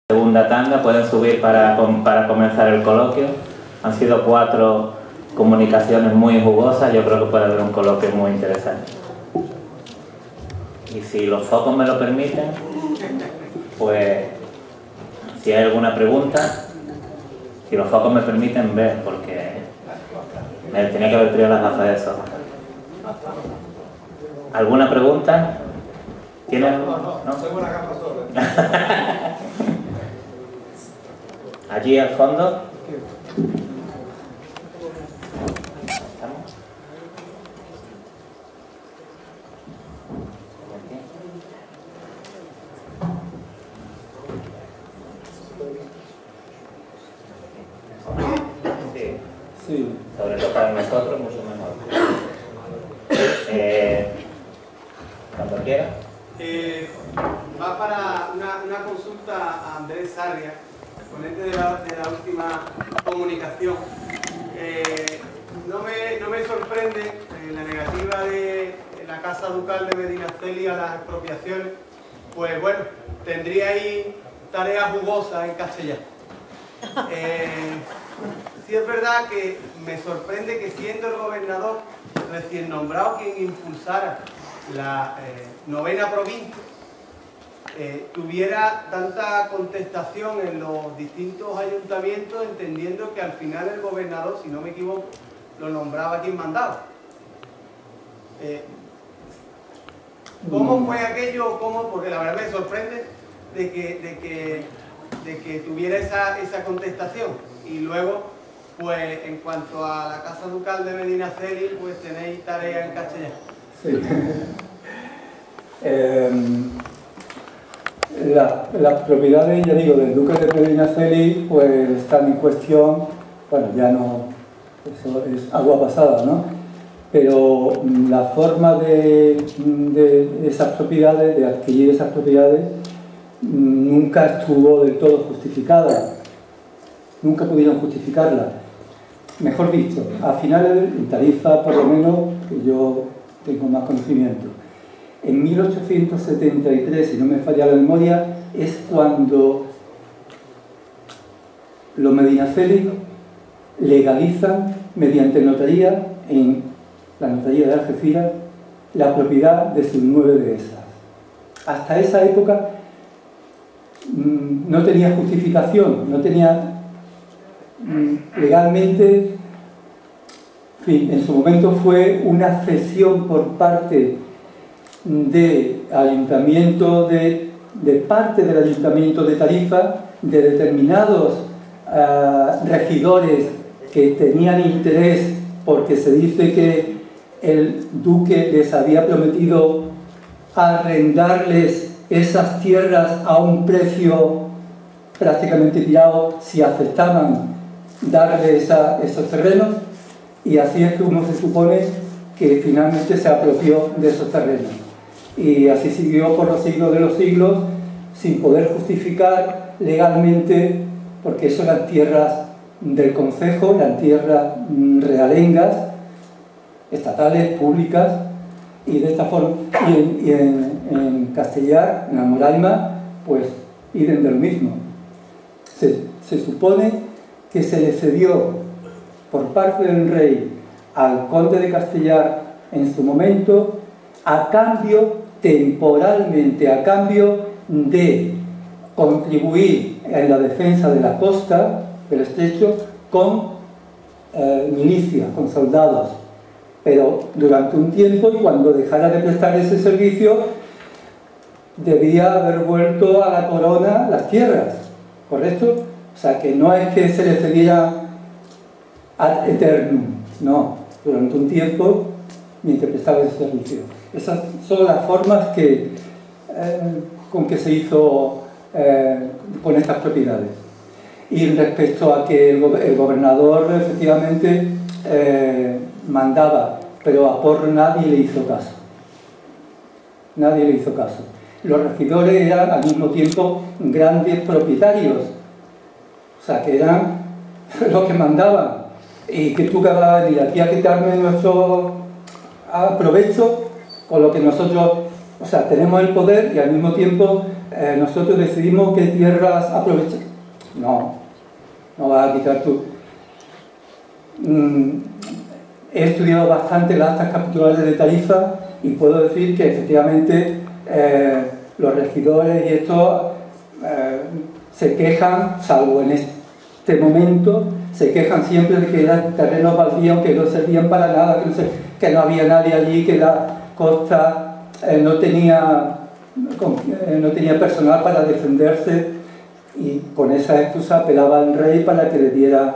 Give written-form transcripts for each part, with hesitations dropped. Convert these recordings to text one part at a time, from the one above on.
Segunda tanda, pueden subir para comenzar el coloquio. Han sido 4 comunicaciones muy jugosas, yo creo que puede haber un coloquio muy interesante. Y si los focos me lo permiten, pues si hay alguna pregunta, si los focos me permiten ver, porque me tenía que haber traído las gafas de sol. ¿Alguna pregunta? ¿Tienes? No, tengo una gafa sola. Allí al fondo. ¿Estamos? Sí. Sobre todo para nosotros, mucho mejor. Cuando quiera. Va para una consulta a Andrés Sarria, ponente de la última comunicación. No me sorprende la negativa de la Casa Ducal de Medinaceli a las expropiaciones. Pues bueno, tendría ahí tareas jugosas en castellano. Sí es verdad que me sorprende que siendo el gobernador recién nombrado quien impulsara la 9ª provincia, tuviera tanta contestación en los distintos ayuntamientos, entendiendo que al final el gobernador, si no me equivoco, lo nombraba quien mandaba. ¿Cómo fue aquello? ¿Cómo? Porque la verdad me sorprende de que tuviera esa contestación. Y luego, pues en cuanto a la Casa Ducal de Medinaceli, pues tenéis tarea en castellano. Sí. Las propiedades, ya digo, del duque de Medinaceli, pues están en cuestión, bueno, ya no, eso es agua pasada, ¿no? Pero la forma de esas propiedades, de adquirir esas propiedades, nunca estuvo del todo justificada, nunca pudieron justificarla. Mejor dicho, a finales en Tarifa, por lo menos, que yo tengo más conocimiento, en 1873, si no me falla la memoria, es cuando los Medinaceli legalizan mediante notaría, en la notaría de Algeciras, la propiedad de sus 9 dehesas. Hasta esa época no tenía justificación, no tenía legalmente, en fin, en su momento fue una cesión por parte de ayuntamiento de parte del ayuntamiento de Tarifa, de determinados regidores que tenían interés, porque se dice que el duque les había prometido arrendarles esas tierras a un precio prácticamente tirado si aceptaban darle esos terrenos, y así es como se supone que finalmente se apropió de esos terrenos. Y así siguió por los siglos de los siglos, sin poder justificar legalmente, porque eso eran tierras del concejo, eran tierras realengas, estatales, públicas, y de esta forma, y en Castellar, en Almoraima, pues idem de lo mismo. Se supone que se le cedió por parte del rey al conde de Castellar en su momento, a cambio, temporalmente, a cambio de contribuir en la defensa de la costa, del estrecho, con milicias, con soldados. Pero durante un tiempo, y cuando dejara de prestar ese servicio, debía haber vuelto a la corona las tierras, ¿correcto? O sea, que no es que se le cediera ad eternum, no, durante un tiempo, mientras prestaba ese servicio. Esas son las formas con que se hizo con estas propiedades. Y respecto a que el gobernador efectivamente mandaba, pero a Porro nadie le hizo caso. Nadie le hizo caso. Los regidores eran al mismo tiempo grandes propietarios, o sea, que eran los que mandaban. Y que tú que vas a venir aquí a quitarme nuestro provecho con lo que nosotros, o sea, tenemos el poder y al mismo tiempo nosotros decidimos qué tierras aprovechar. No, no vas a quitar tú. He estudiado bastante las actas capitulares de Tarifa y puedo decir que efectivamente los regidores y esto se quejan, salvo en este momento, se quejan siempre de que eran terrenos baldíos, que no servían para nada, que no había nadie allí, que la costa no tenía personal para defenderse, y con esa excusa apelaba al rey para que le diera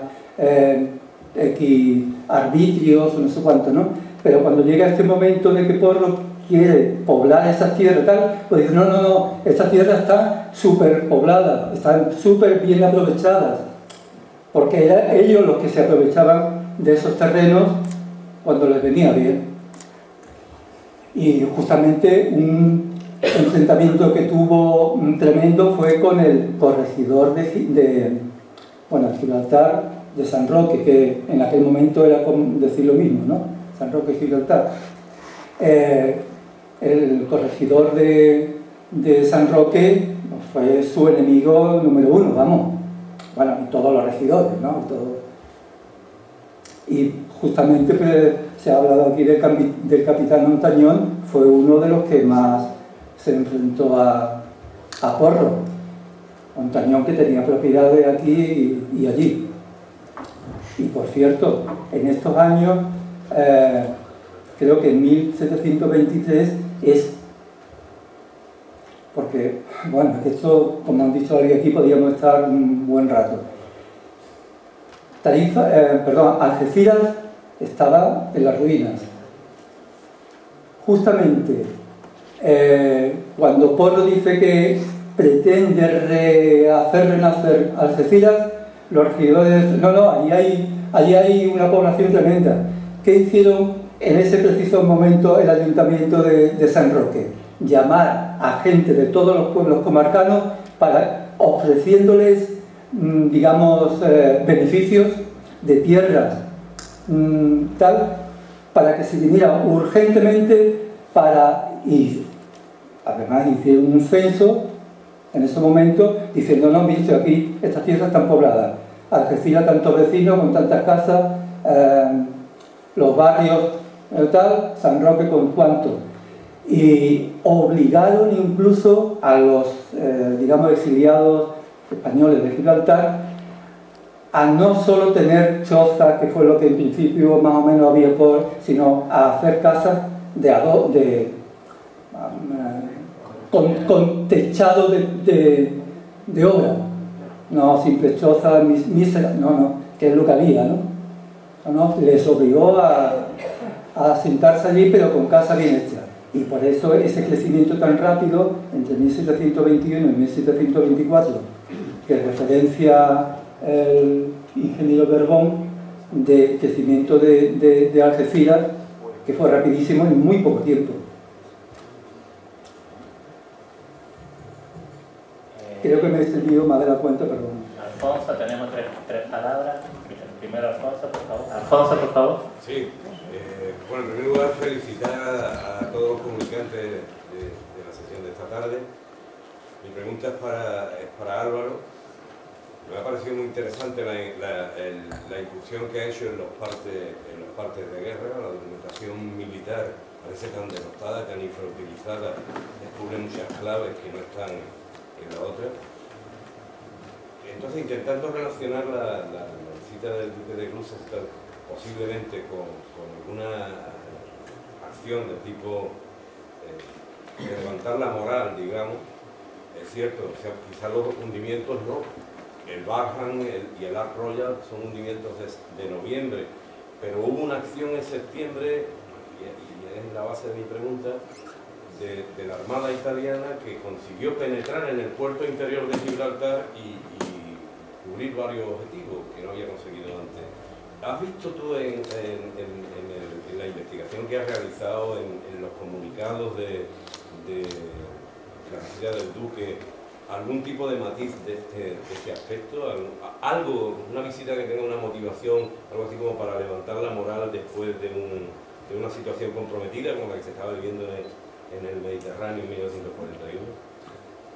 arbitrios o no sé cuánto, ¿no? Pero cuando llega este momento de que Porro quiere poblar esas tierras, tal, pues dice, no, estas tierras están súper pobladas, están súper bien aprovechadas, porque eran ellos los que se aprovechaban de esos terrenos cuando les venía bien. Y justamente un enfrentamiento que tuvo tremendo fue con el corregidor de Gibraltar, de San Roque, que en aquel momento era como decir lo mismo, ¿no? San Roque y Gibraltar. El corregidor de San Roque fue su enemigo número uno, vamos. Bueno, y todos los regidores, ¿no? Y justamente pues, se ha hablado aquí del capitán Montañón, fue uno de los que más se enfrentó a Porro. Montañón, que tenía propiedades aquí y allí. Y por cierto, en estos años, creo que en 1723 es... Porque, bueno, esto, como han dicho alguien aquí, podríamos estar un buen rato. Algeciras estaba en las ruinas. Justamente, cuando Porro dice que pretende hacer renacer Algeciras, los regidores dicen, no, allí hay una población tremenda. ¿Qué hicieron en ese preciso momento el ayuntamiento de San Roque? Llamar a gente de todos los pueblos comarcanos para ofreciéndoles, digamos, beneficios de tierras, para que se viniera urgentemente y además hicieron un censo en ese momento diciendo, no, visto aquí estas tierras están pobladas, Algeciras tantos vecinos con tantas casas, los barrios San Roque con cuánto, y obligaron incluso a los digamos exiliados españoles de Gibraltar a no solo tener chozas, que fue lo que en principio más o menos había sino a hacer casas con techado de obra, no simples chozas míseras, que es lo que había, ¿no? Les obligó a asentarse allí, pero con casa bien hecha. Y por eso ese crecimiento tan rápido entre 1721 y 1724, que referencia el ingeniero Berbón, de crecimiento de Algeciras, que fue rapidísimo en muy poco tiempo. Creo que me he extendido más de la cuenta, perdón. Alfonso, tenemos tres palabras. Primero Alfonso, por favor. Alfonso, por favor. Sí. Bueno, en primer lugar, felicitar a todos los comunicantes de la sesión de esta tarde. Mi pregunta es para Álvaro. Me ha parecido muy interesante la incursión que ha hecho en los partes de guerra. La documentación militar parece tan denostada, tan infrautilizada, descubre muchas claves que no están en la otra. Entonces, intentando relacionar la visita del duque de Gloucester posiblemente con alguna acción de tipo de levantar la moral, digamos, es cierto, o sea, quizás los hundimientos no, el Barham y el Ark Royal son hundimientos de noviembre, pero hubo una acción en septiembre, y es la base de mi pregunta, de la Armada italiana, que consiguió penetrar en el puerto interior de Gibraltar y cubrir varios objetivos que no había conseguido antes. ¿Has visto tú en la investigación que has realizado, en los comunicados de la visita del Duque, algún tipo de matiz de este aspecto? Algo, una visita que tenga una motivación, algo así como para levantar la moral después de una situación comprometida como la que se estaba viviendo en el Mediterráneo en 1941?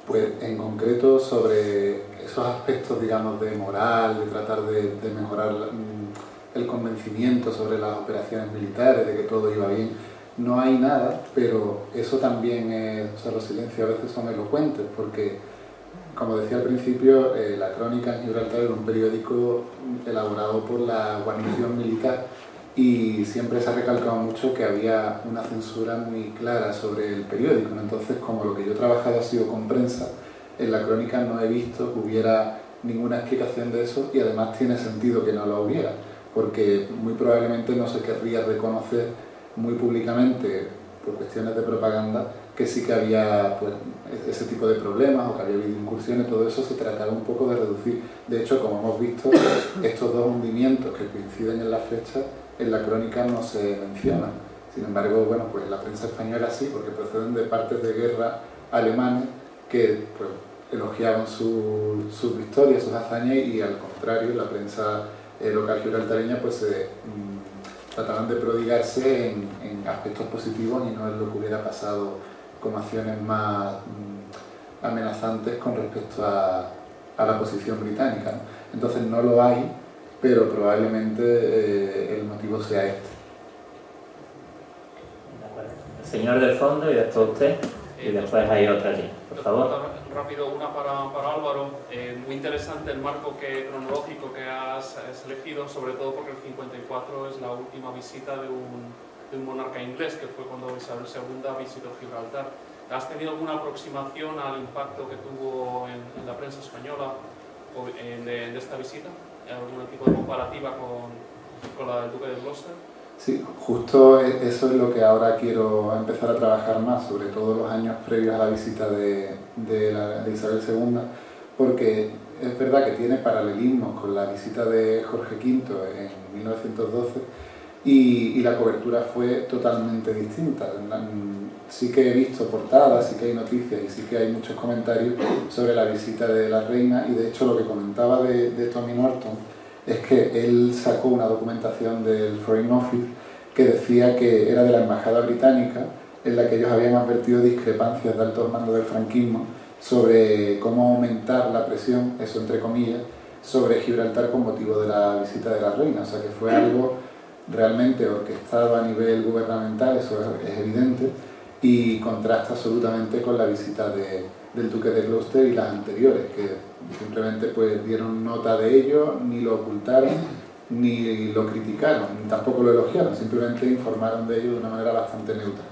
Pues en concreto sobre esos aspectos, digamos, de moral, de tratar de mejorar el convencimiento sobre las operaciones militares, de que todo iba bien, no hay nada, pero eso también es, o sea, los silencios a veces son elocuentes, porque, como decía al principio, la Crónica en Gibraltar era un periódico elaborado por la guarnición militar y siempre se ha recalcado mucho que había una censura muy clara sobre el periódico, ¿no? Entonces, como lo que yo he trabajado ha sido con prensa, en la Crónica no he visto que hubiera ninguna explicación de eso y además tiene sentido que no lo hubiera, porque muy probablemente no se querría reconocer muy públicamente, por cuestiones de propaganda, que sí que había pues, ese tipo de problemas o que había habido incursiones. Todo eso se trataba un poco de reducir. De hecho, como hemos visto, estos dos hundimientos que coinciden en la fecha, en la Crónica no se mencionan. Sin embargo, bueno, pues la prensa española sí, porque proceden de partes de guerra alemanes que pues, elogiaban sus victorias, sus hazañas, y al contrario, la prensa local gibraltareña pues trataban de prodigarse en aspectos positivos y no en lo que hubiera pasado como acciones más amenazantes con respecto a la posición británica, ¿no? Entonces no lo hay, pero probablemente el motivo sea este. El señor del fondo y después usted, y después hay otra allí, por favor. Rápido, una para Álvaro. Muy interesante el marco cronológico que has elegido, sobre todo porque el 54 es la última visita de un monarca inglés, que fue cuando Isabel II visitó Gibraltar. ¿Has tenido alguna aproximación al impacto que tuvo en la prensa española de esta visita? ¿Algún tipo de comparativa con la del Duque de Gloucester? Sí, justo eso es lo que ahora quiero empezar a trabajar más, sobre todo los años previos a la visita de Isabel II, porque es verdad que tiene paralelismos con la visita de Jorge V en 1912 y la cobertura fue totalmente distinta. Sí que he visto portadas, sí que hay noticias y sí que hay muchos comentarios sobre la visita de la reina, y de hecho lo que comentaba de Tommy Norton es que él sacó una documentación del Foreign Office que decía que era de la Embajada Británica, en la que ellos habían advertido discrepancias de altos mandos del franquismo sobre cómo aumentar la presión, eso entre comillas, sobre Gibraltar con motivo de la visita de la reina. O sea que fue algo realmente orquestado a nivel gubernamental, eso es evidente, y contrasta absolutamente con la visita del Duque de Gloucester y las anteriores, que simplemente pues dieron nota de ello, ni lo ocultaron, ni lo criticaron, ni tampoco lo elogiaron, simplemente informaron de ello de una manera bastante neutra.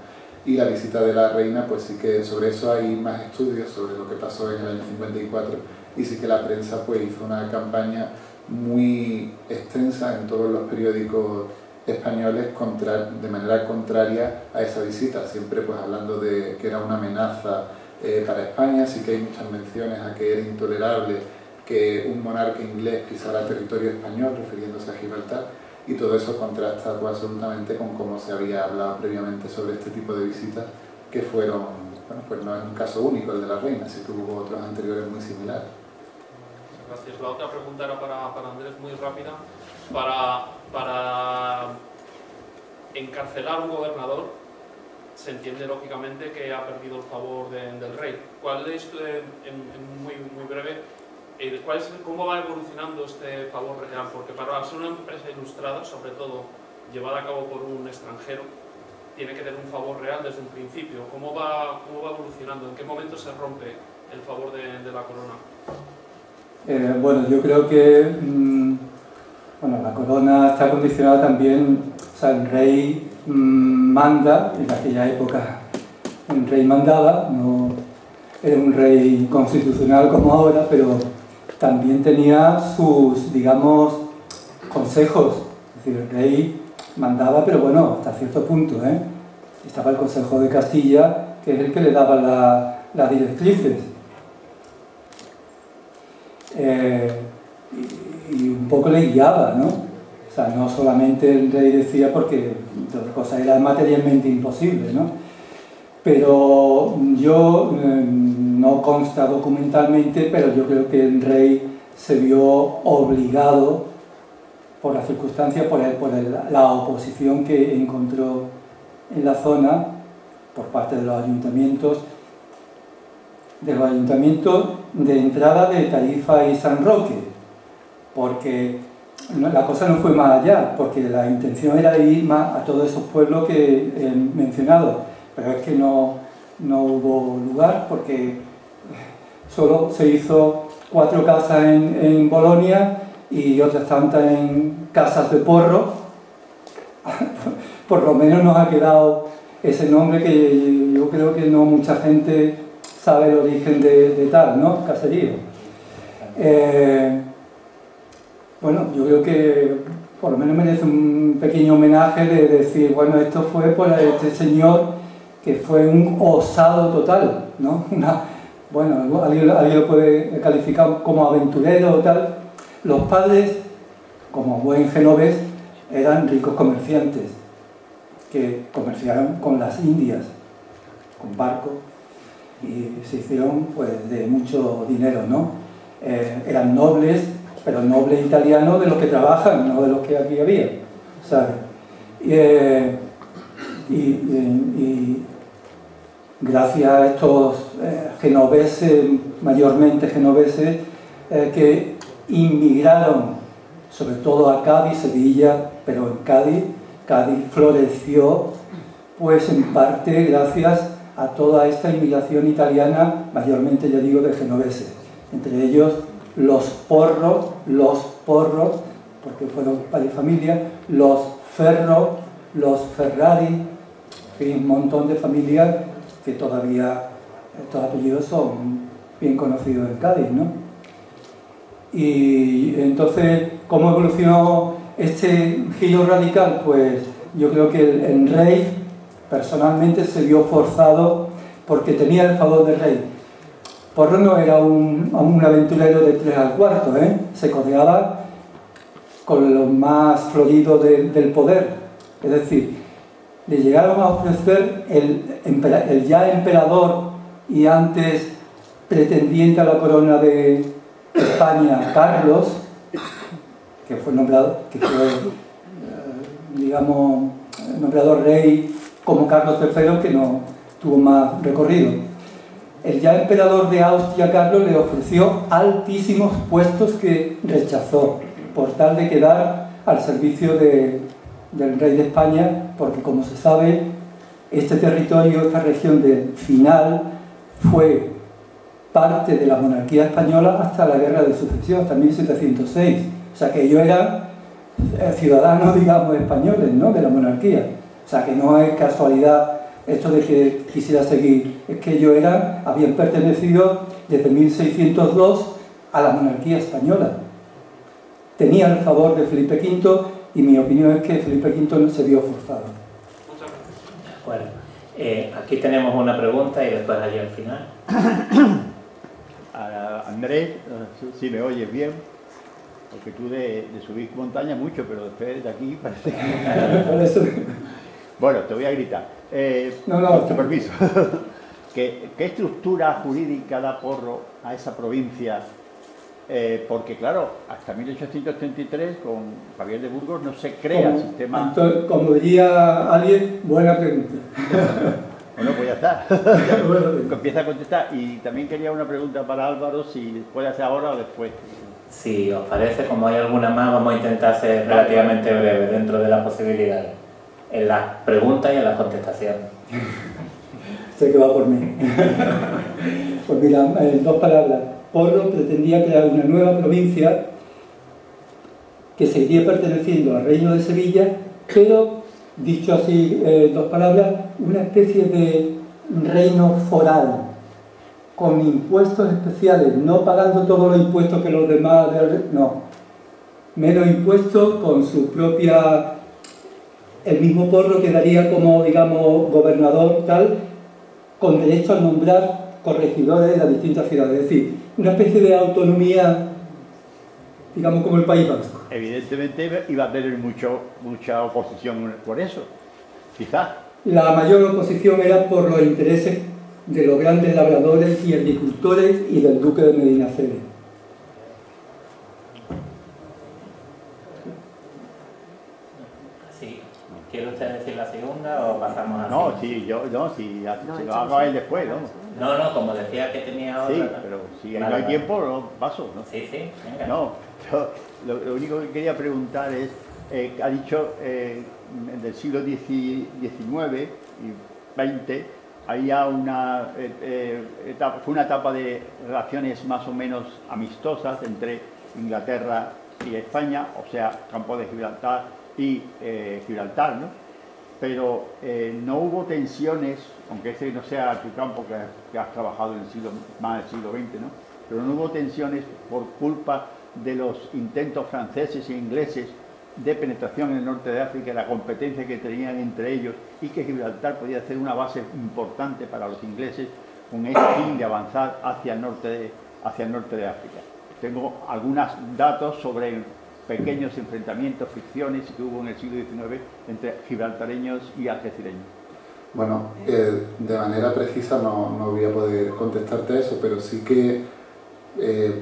Y la visita de la reina, pues sí que sobre eso hay más estudios, sobre lo que pasó en el año 54, y sí que la prensa pues hizo una campaña muy extensa en todos los periódicos españoles de manera contraria a esa visita, siempre pues hablando de que era una amenaza para España. Sí que hay muchas menciones a que era intolerable que un monarca inglés pisara territorio español, refiriéndose a Gibraltar, y todo eso contrasta pues, absolutamente con cómo se había hablado previamente sobre este tipo de visitas, que fueron, bueno, pues no es un caso único el de la reina, sí que hubo otros anteriores muy similares. Gracias. La otra pregunta era para Andrés, muy rápida. Para encarcelar a un gobernador, se entiende lógicamente que ha perdido el favor del rey. ¿Cuál es, muy breve, cómo va evolucionando este favor real? Porque para ser una empresa ilustrada, sobre todo llevada a cabo por un extranjero, tiene que tener un favor real desde un principio. ¿Cómo va evolucionando? ¿En qué momento se rompe el favor de la corona? Bueno, yo creo que bueno, la corona está condicionada también, o sea, el rey manda, en aquella época el rey mandaba, no era un rey constitucional como ahora, pero también tenía sus, digamos, consejos. Es decir, el rey mandaba, pero bueno, hasta cierto punto, ¿eh? Estaba el Consejo de Castilla, que es el que le daba las directrices. Y un poco le guiaba, ¿no? O sea, no solamente el rey decía, porque otra cosa era materialmente imposible, ¿no? Pero yo, no consta documentalmente, pero yo creo que el rey se vio obligado por las circunstancias, por la oposición que encontró en la zona por parte de los ayuntamientos. de los ayuntamientos de entrada de Tarifa y San Roque, porque la cosa no fue más allá, porque la intención era ir más a todos esos pueblos que he mencionado, pero es que no hubo lugar, porque solo se hizo 4 casas en Bolonia y otras tantas en casas de porro. Por lo menos nos ha quedado ese nombre que yo creo que no mucha gente sabe el origen de tal, ¿no? Caserío. Bueno, yo creo que por lo menos merece un pequeño homenaje de decir, bueno, esto fue por este señor que fue un osado total, ¿no? Bueno, alguien lo puede calificar como aventurero o tal. Los padres, como buen genovés, eran ricos comerciantes que comerciaron con las Indias, con barcos, y se hicieron pues de mucho dinero, ¿no? Eran nobles, pero nobles italianos de los que trabajan, no de los que aquí había, ¿sabes? Y gracias a estos genoveses, mayormente genoveses, que inmigraron sobre todo a Cádiz, Sevilla, pero en Cádiz floreció, pues en parte gracias a toda esta inmigración italiana, mayormente, ya digo, de genoveses. Entre ellos los porros, porque fueron padre y familia, los Ferro, los Ferrari, en fin, un montón de familias que todavía estos apellidos son bien conocidos en Cádiz, ¿no? Y entonces, ¿cómo evolucionó este giro radical? Pues yo creo que el rey personalmente se vio forzado porque tenía el favor del rey. Porro no era un aventurero de 3 al cuarto, ¿eh? Se codeaba con los más floridos del poder. Es decir, le llegaron a ofrecer el ya emperador y antes pretendiente a la corona de España, Carlos, que fue nombrado, digamos, nombrado rey como Carlos III, que no tuvo más recorrido. El ya emperador de Austria, Carlos, le ofreció altísimos puestos que rechazó, por tal de quedar al servicio del rey de España, porque como se sabe, este territorio, esta región del final, fue parte de la monarquía española hasta la Guerra de Sucesión, hasta 1706. O sea que ellos eran ciudadanos, digamos, españoles, ¿no?, de la monarquía. O sea que no es casualidad esto de que quisiera seguir, es que ellos habían pertenecido desde 1602 a la monarquía española. Tenían el favor de Felipe V y mi opinión es que Felipe V no se vio forzado. Muchas gracias. De acuerdo. Aquí tenemos una pregunta y después allí al final. Andrés, si me oyes bien, porque tú de subir montaña mucho, pero después de aquí parece que... Por eso... Bueno, te voy a gritar. Con tu permiso. ¿Qué estructura jurídica da Porro a esa provincia? Porque claro, hasta 1833 con Javier de Burgos no se crea el sistema... Como diría alguien, buena pregunta. Bueno, pues ya está. Empieza a contestar. Y también quería una pregunta para Álvaro, si puede hacer ahora o después. Si os parece, como hay alguna más, vamos a intentar ser relativamente breves dentro de las posibilidades. En las preguntas y en las contestaciones. Sé que va por mí. Pues mira, en 2 palabras. Porro pretendía crear una nueva provincia que seguiría perteneciendo al Reino de Sevilla, pero, dicho así, 2 palabras, una especie de reino foral, con impuestos especiales, no pagando todos los impuestos que los demás, no, menos impuestos, con su propia... El mismo Porro quedaría como, digamos, gobernador tal, con derecho a nombrar corregidores de las distintas ciudades, es decir, una especie de autonomía, digamos, como el País Vasco. Evidentemente iba a tener mucha oposición por eso, quizás. La mayor oposición era por los intereses de los grandes labradores y agricultores y del duque de Medinaceli. Sí. ¿Quiere usted decir la segunda o pasamos así. No, sí, si lo haga él después, ¿no? No, como decía que tenía otra... Sí, pero si no hay tiempo, no paso, ¿no? Sí, venga. No, lo único que quería preguntar es, ha dicho del siglo XIX y XX, había fue una etapa de relaciones más o menos amistosas entre Inglaterra y España, o sea, Campo de Gibraltar y Gibraltar, ¿no? Pero no hubo tensiones, aunque ese no sea tu campo que has trabajado en el siglo XX, ¿no? Pero no hubo tensiones por culpa de los intentos franceses e ingleses de penetración en el norte de África, la competencia que tenían entre ellos, y que Gibraltar podía ser una base importante para los ingleses con el fin de avanzar hacia el norte de África. Tengo algunos datos sobre pequeños enfrentamientos, fricciones que hubo en el siglo XIX entre gibraltareños y algecireños. Bueno, de manera precisa no voy a poder contestarte eso, pero sí que,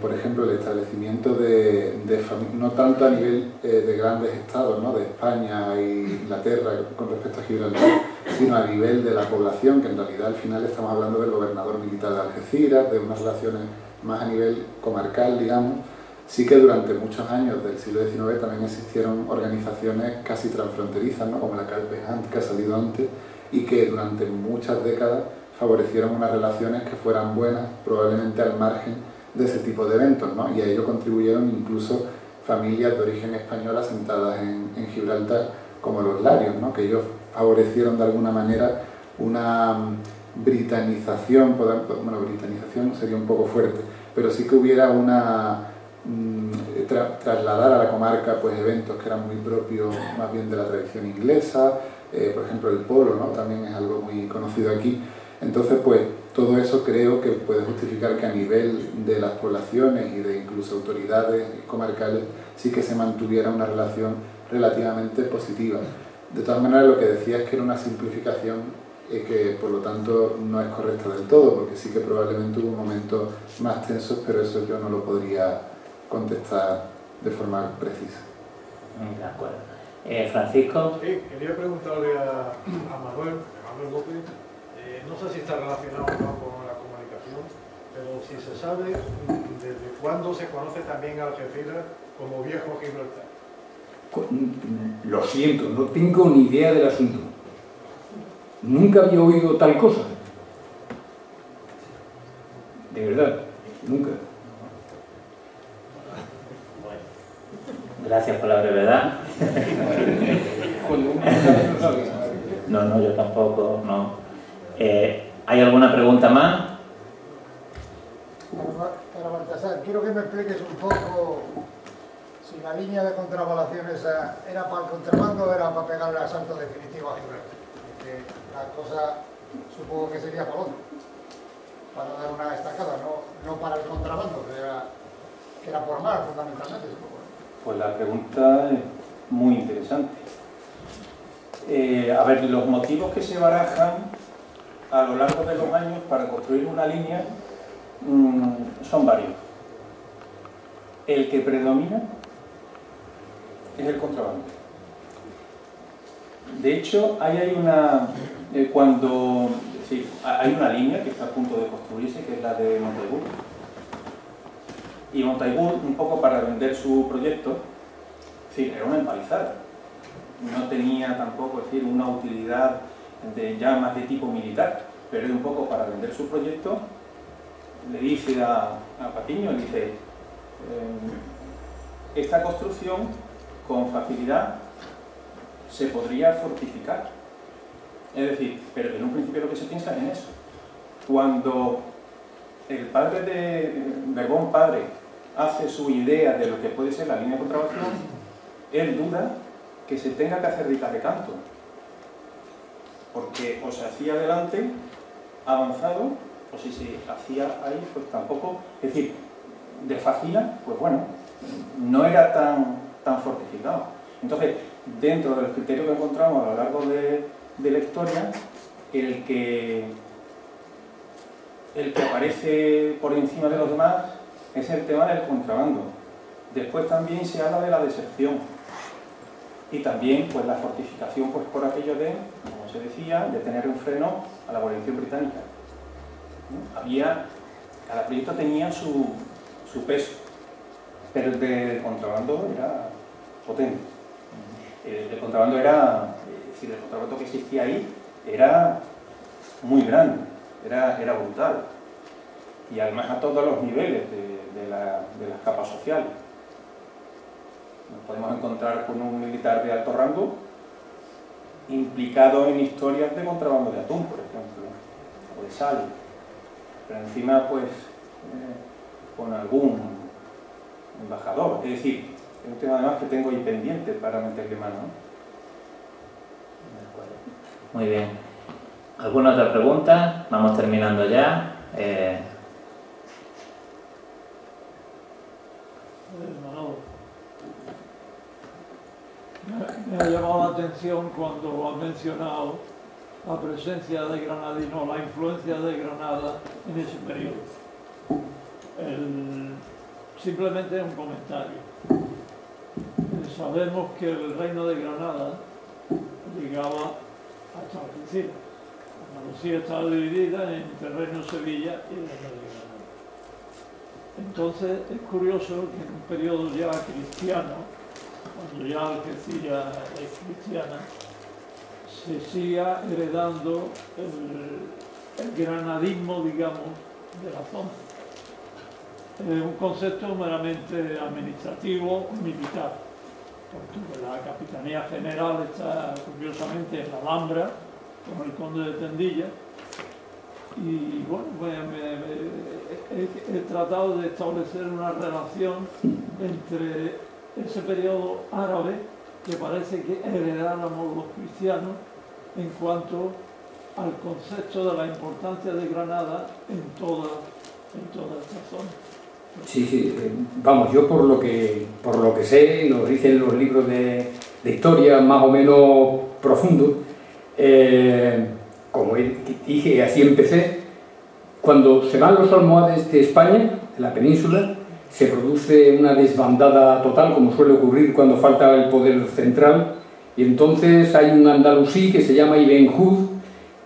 por ejemplo, el establecimiento de familias, no tanto a nivel de grandes estados, ¿no?, de España e Inglaterra con respecto a Gibraltar, sino a nivel de la población, que en realidad al final estamos hablando del gobernador militar de Algeciras, de unas relaciones más a nivel comarcal, digamos. Sí que durante muchos años del siglo XIX también existieron organizaciones casi transfronterizas, ¿no?, como la Carpe Hunt, que ha salido antes, y que durante muchas décadas favorecieron unas relaciones que fueran buenas, probablemente al margen de ese tipo de eventos, ¿no? Y a ello contribuyeron incluso familias de origen español asentadas en Gibraltar, como los Larios, ¿no?, que ellos favorecieron de alguna manera una britanización, bueno, britanización sería un poco fuerte, pero sí que hubiera una... trasladar a la comarca pues eventos que eran muy propios más bien de la tradición inglesa, por ejemplo el polo, ¿no?, también es algo muy conocido aquí. Entonces pues todo eso creo que puede justificar que a nivel de las poblaciones y de incluso autoridades comarcales sí que se mantuviera una relación relativamente positiva. De todas maneras, lo que decía es que era una simplificación que por lo tanto no es correcta del todo, porque sí que probablemente hubo momentos más tensos, pero eso yo no lo podría contestar de forma precisa. De acuerdo. Francisco. Sí, quería preguntarle a Manuel López, no sé si está relacionado o no con la comunicación, pero si se sabe desde cuándo se conoce también a Algeciras como Viejo Gibraltar. Lo siento, no tengo ni idea del asunto. Nunca había oído tal cosa. De verdad, nunca. Gracias por la brevedad. No, yo tampoco, no. ¿Hay alguna pregunta más? Para Baltasar, quiero que me expliques un poco si la línea de contravalación esa era para el contrabando o era para pegarle asalto definitivo a Gibraltar. Porque la cosa supongo que sería para otro, para dar una estacada, no para el contrabando, que era por mar fundamentalmente. Pues la pregunta es muy interesante. A ver, los motivos que se barajan a lo largo de los años para construir una línea son varios. El que predomina es el contrabando. De hecho, hay una línea que está a punto de construirse, que es la de Montaigüe. Y Montaigüe, un poco para vender su proyecto, era una empalizada. No tenía tampoco una utilidad ya más de tipo militar, pero un poco para vender su proyecto. Le dice a Patiño, le dice, esta construcción con facilidad se podría fortificar. Es decir, pero en un principio lo que se piensa es en eso. Cuando el padre de Berbón padre hace su idea de lo que puede ser la línea de contravalación, él duda que se tenga que hacer de canto, porque o se hacía adelante avanzado, o si se hacía ahí, pues tampoco. Es decir, de Facila, pues bueno, no era tan fortificado. Entonces, dentro de los criterios que encontramos a lo largo de la historia, el que aparece por encima de los demás es el tema del contrabando. Después también se habla de la deserción. y también pues la fortificación pues por aquello de, como se decía, de tener un freno a la guarnición británica. Cada proyecto tenía su peso, pero el de contrabando era potente. El contrabando era, es decir, el contrabando que existía ahí era muy grande, era brutal, y además a todos los niveles de las capas sociales. Nos podemos encontrar con un militar de alto rango implicado en historias de contrabando de atún, por ejemplo, o de sal, pero encima pues con algún embajador. Es decir, es un tema además que tengo ahí pendiente para meterle mano. Muy bien. ¿Alguna otra pregunta? Vamos terminando ya. Me ha llamado la atención cuando ha mencionado la presencia de granadinos, la influencia de Granada en ese periodo. Simplemente un comentario. Sabemos que el reino de Granada llegaba hasta Algeciras. Andalucía estaba dividida entre el reino de Sevilla y el reino de Granada. Entonces es curioso que en un periodo ya cristiano, cuando ya Algeciras es cristiana, se siga heredando el granadismo, digamos, de la zona. Es un concepto meramente administrativo, militar, porque la Capitanía General está curiosamente en la Alhambra, con el conde de Tendilla, y bueno, he tratado de establecer una relación entre ese periodo árabe que parece que heredáramos los cristianos en cuanto al concepto de la importancia de Granada en toda esta zona. Sí, vamos, yo por lo que sé, nos dicen los libros de historia más o menos profundos, como dije, así empecé, cuando se van los almohades de España, en la península, se produce una desbandada total, como suele ocurrir cuando falta el poder central, y entonces hay un andalusí que se llama Ibn Hud,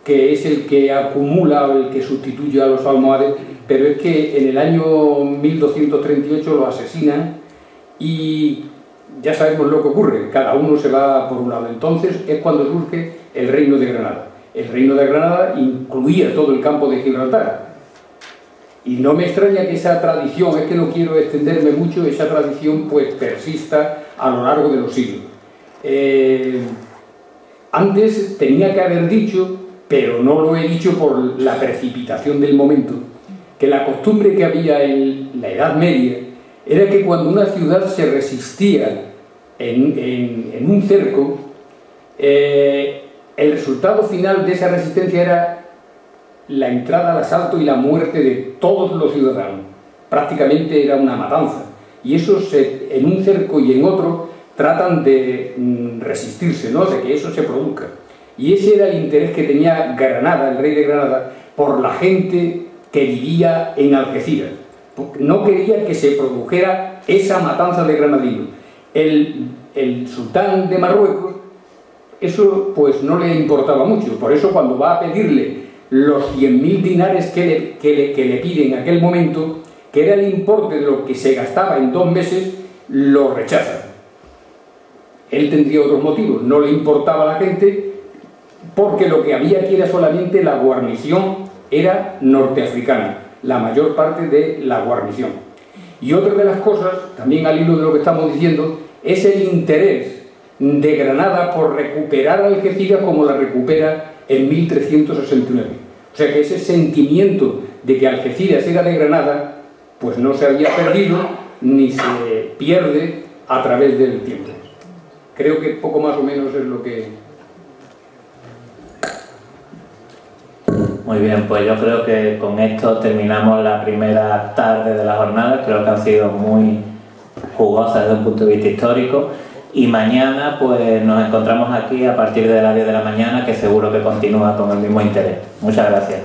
que es el que acumula, el que sustituye a los almohades, pero es que en el año 1238 lo asesinan y ya sabemos lo que ocurre, cada uno se va por un lado. Entonces es cuando surge el Reino de Granada. El Reino de Granada incluía todo el campo de Gibraltar. Y no me extraña que esa tradición, es que no quiero extenderme mucho, esa tradición pues persista a lo largo de los siglos. Antes tenía que haber dicho, pero no lo he dicho por la precipitación del momento, que la costumbre que había en la Edad Media era que cuando una ciudad se resistía en un cerco, el resultado final de esa resistencia era la entrada al asalto y la muerte de todos los ciudadanos. Prácticamente era una matanza. Y eso en un cerco y en otro tratan de resistirse, ¿no?, de que eso se produzca. Y ese era el interés que tenía Granada, el rey de Granada, por la gente que vivía en Algeciras. No quería que se produjera esa matanza de granadinos. El sultán de Marruecos, eso pues no le importaba mucho. Por eso cuando va a pedirle los 100.000 dinares que le pide en aquel momento, que era el importe de lo que se gastaba en 2 meses, lo rechaza. Él tendría otros motivos, no le importaba a la gente, porque lo que había aquí era solamente la guarnición, era norteafricana, la mayor parte de la guarnición. Y otra de las cosas, también al hilo de lo que estamos diciendo, es el interés de Granada por recuperar Algeciras como la recupera en 1369. O sea que ese sentimiento de que Algeciras era de Granada, pues no se había perdido ni se pierde a través del tiempo. Creo que poco más o menos es lo que... Muy bien, pues yo creo que con esto terminamos la primera tarde de la jornada. Creo que han sido muy jugosas desde un punto de vista histórico. Y mañana pues nos encontramos aquí a partir de las 10 de la mañana, que seguro que continúa con el mismo interés. Muchas gracias.